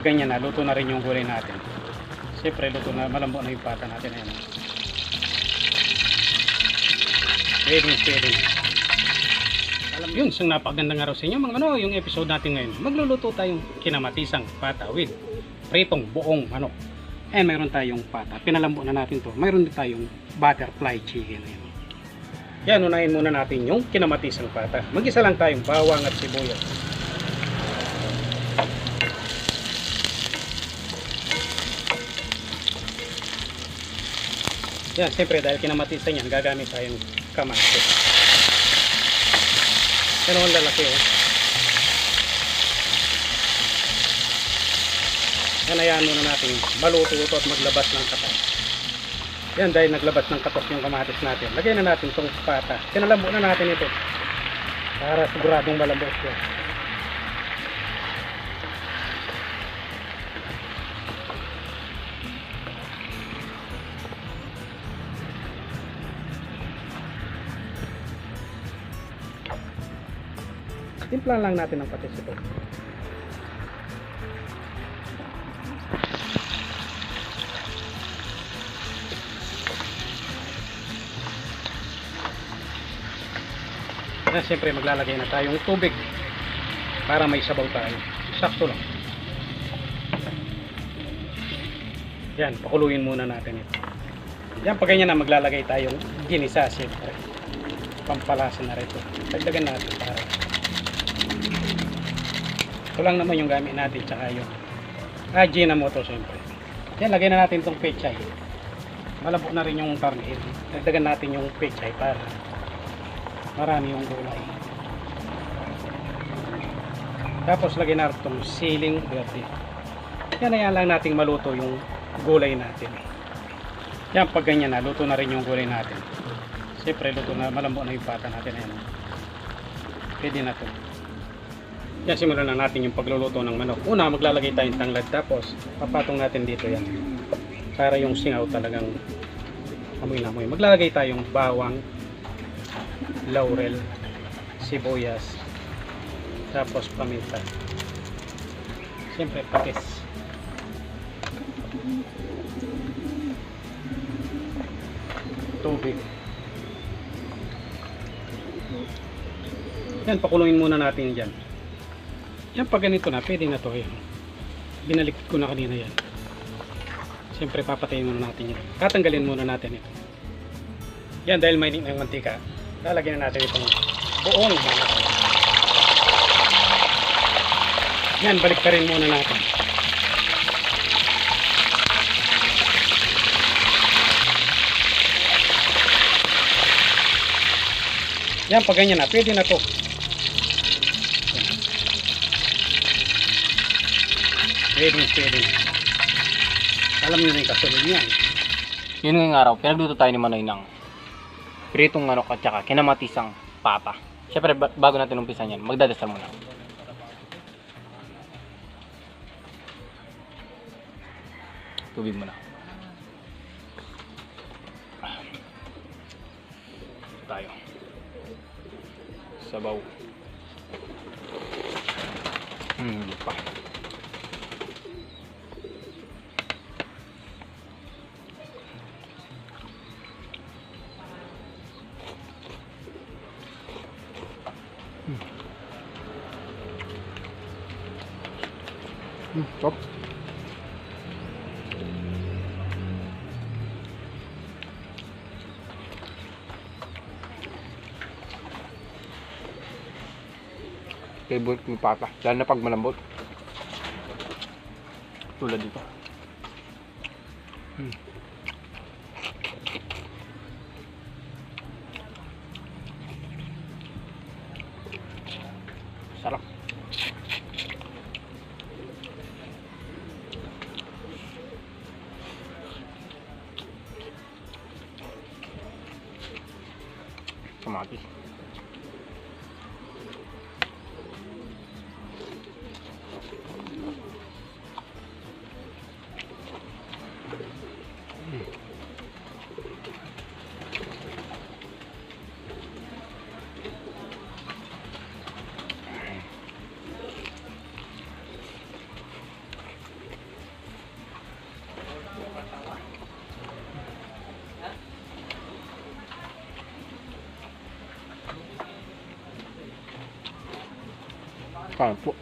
Ganyan na, luto na rin yung gulay natin. Siyempre, luto na, malambot na yung pata natin. Ayan. Pwede. Alam yun, isang napakagandang araw sa inyo. Mga yung episode natin ngayon. Magluluto tayong kinamatisang pata with pritong buong manok. And mayroon tayong pata. Pinalambot na natin to. Mayroon din tayong butterfly chicken. Ayan. Yan, unahin muna natin yung kinamatisang pata. Mag-isa lang tayong bawang at sibuyas. Yan, siyempre dahil kinamatisan yan, gagamit tayong kamatis. Yan ang lalaki oh. Yan, hayaan muna natin maluto at maglabas ng katas. Yan, dahil naglabas ng katas yung kamatis natin, lagyan na natin itong pata. Pinalambot na natin ito para siguradong malambot yan. Timplan lang natin ng patis ito. At siyempre maglalagay na tayong tubig para may sabaw tayo. Sakto lang. Yan, pakuluin muna natin ito. Yan, pag ganyan na maglalagay tayong ginisa siyempre. Pampalasa na rin ito. Dagdagan natin para ito lang naman yung gamit natin, tsaka yung Ajinomoto siyempre. Yan, lagay na natin itong pechay. Malambot na rin yung karne. Dagdagan natin yung pechay para marami yung gulay. Tapos lagay na rin itong siling verde. Yan, ayan lang nating maluto yung gulay natin. Yan, pag ganyan na, luto na rin yung gulay natin. Siyempre, luto na, malambot na yung pata natin. Ayan. Pwede na ito. Yan, simulan na natin yung pagluluto ng manok. Una, maglalagay tayong tanglad, tapos papatong natin dito yan para yung singaw talagang amoy na amoy. Maglalagay tayong bawang, laurel, sibuyas, tapos paminta, siyempre patis, tubig. Yan, pakuluin muna natin dyan. Yan, pag ganito na, pwede na to. Binalikot ko na kanina yan. Siyempre papatayin muna natin yan. Tatanggalin muna natin ito. Yan, dahil mainit na yung mantika, lalagyan na natin itong buong manok. Yan, balik ka rin muna natin. Yan, pag ganyan na, pwede na to. Pwede. Alam nyo na yung kasunod niyan. Yun ngayong araw, pinagluto tayo ni Manoy ng pritong manok at saka kinamatisang pata. Siyempre, bago natin umpisan yan, magdadasal muna. Tubig muna. Tayo. Sabaw. Pa. Top. Favorite ng pata, lalo na pag malambot. Tulad dito. Sarap. Kamatis. Kaya po.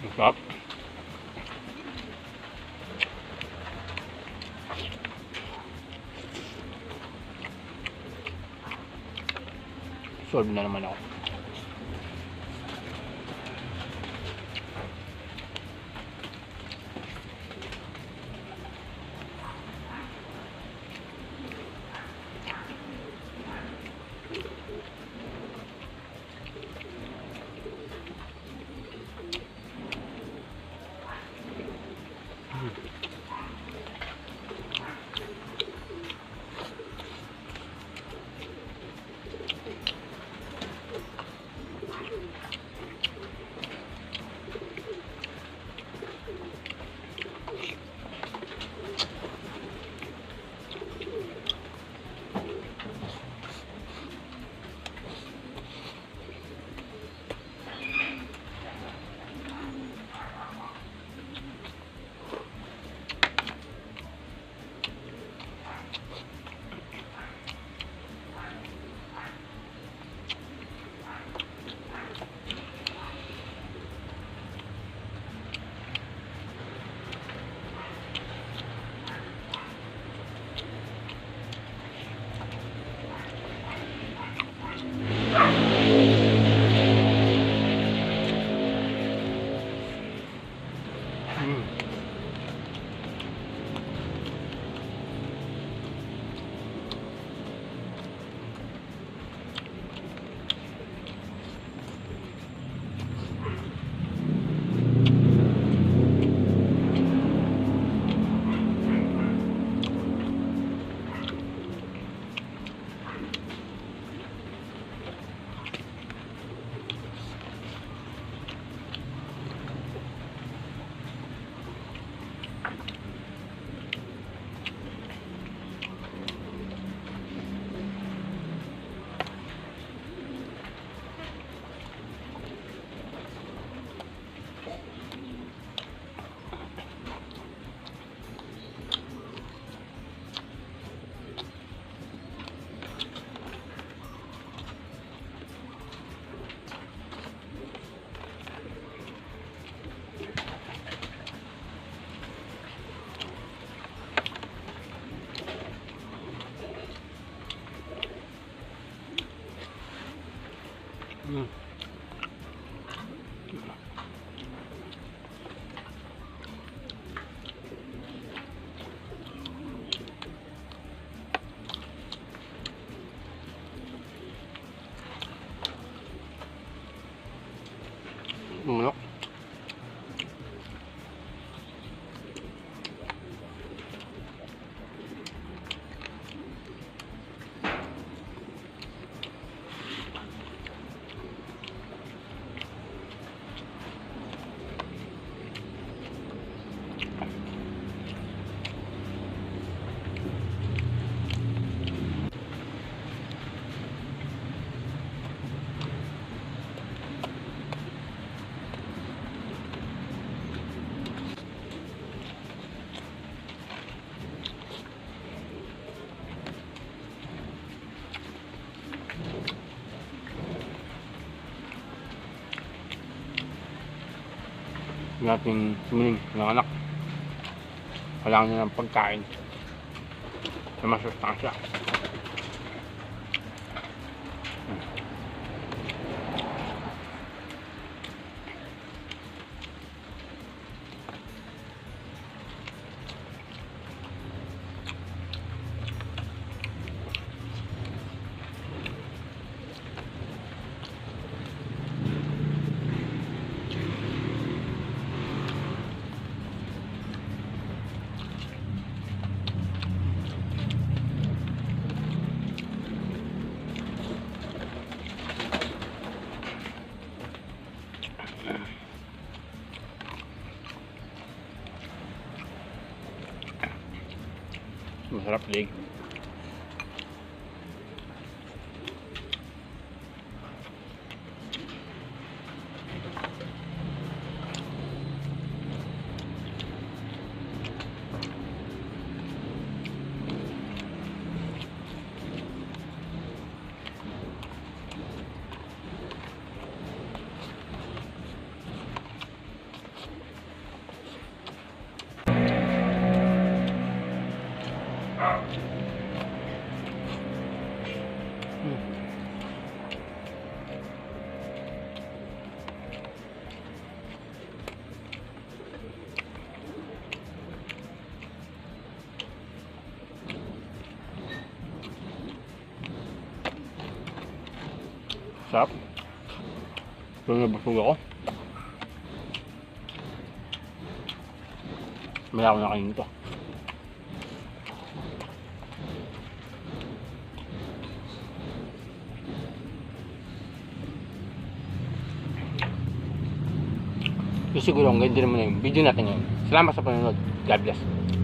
Masarap. Solve na naman ako. Manok. Nating sumiling ng anak. Kailangan niya ng pagkain na masustansya. Sarap lig. Sarap. Pero nabusog ako. May ako nakain ito. So siguro ang ganda naman na yung video natin ngayon. Salamat sa panonood. God bless.